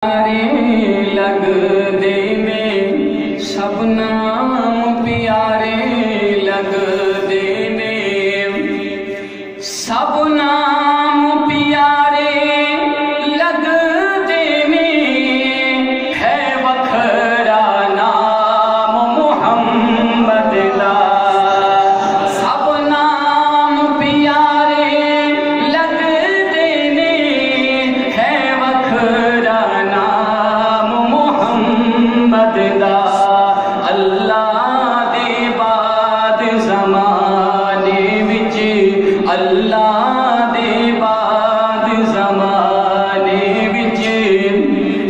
پیارے لگ دے میں سب نام پیارے لگ دے میں سب نام پیارے لگ دے میں ہے وکھرا نام محمد دا سب نام پیارے لگ دے میں ہے وکھرا اللہ دے بعد زمانے وچ اللہ دے بعد زمانے وچ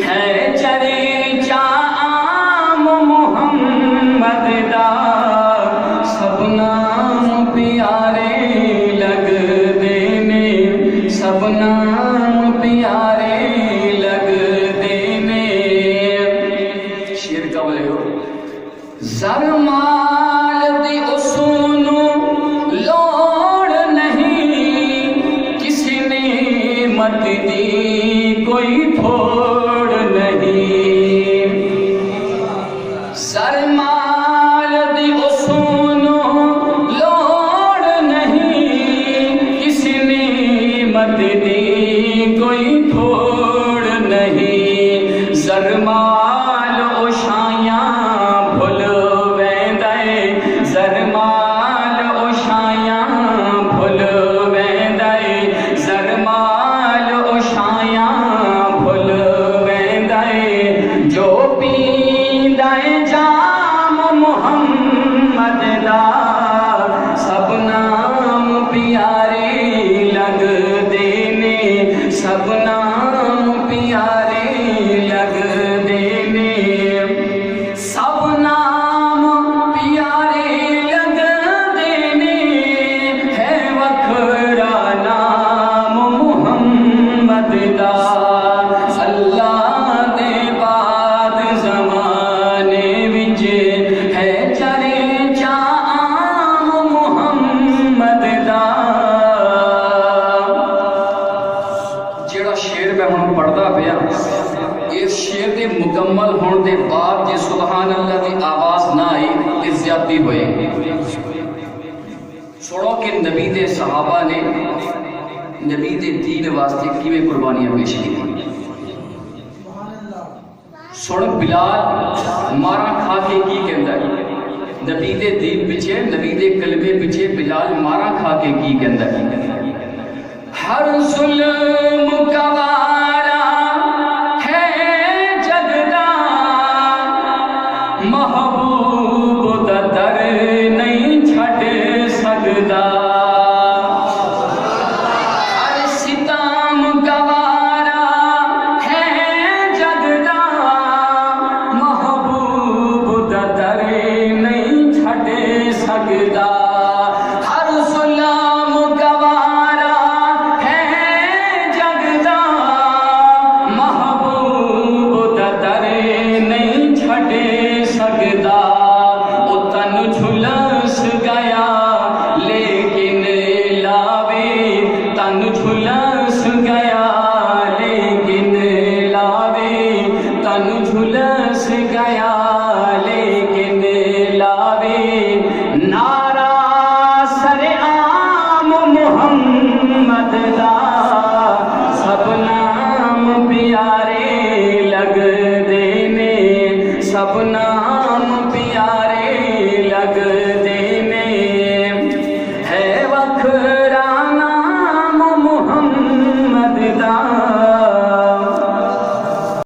ہے چرچا عام محمد دا سب نام پیارے لگ دے نے سب نام پیارے لگ دے نے شیر کا بولے ہو زر مال دی اسونو لوڑ نہیں کسی نعمت دی کوئی تھوڑ نہیں زر مال دی اسونو لوڑ نہیں کسی نعمت دی کوئی تھوڑ نہیں زر مال اوشایاں زرمال اوشایاں بھل ویندائے زرمال اوشایاں بھل ویندائے جو پیندائے جام محمد دا سب نام پیارے لگ دے نے سب نام پیارے لگ دے نے سب نام پیارے اللہ دے بعد زمانے وچ ہے چرچا عام محمد دا جیڑا شعر میں ہن پڑھدا پیا اس شعر دے مکمل ہون دے بعد جے سبحان اللہ دی آواز نہ آئی تے زیادتی ہوئے سنو کہ نبی دے صحابہ نے نبی دے دین واسطے کیویں قربانیاں پیش کی سن بلال مارا کھا کے کی کہندا ہے نبی دے دین پیچھے نبی دے کلمے پیچھے بلال مارا کھا کے کی کہندا ہے ہر ظلم کا وارا ہے جگ دا محبوب دا در نہیں چھڈ سکدا ہر ظلم گوارا ہے جگ دا محبوب دا در نہیں چھڈ سکدا او تن جھلس گیا لیکن لاوے تن جھلس گیا لیکن لاوے تن جھلس گیا لیکن لاوے نعرہ سر عام محمد دا سب نام پیارے لگ دے نے سب نام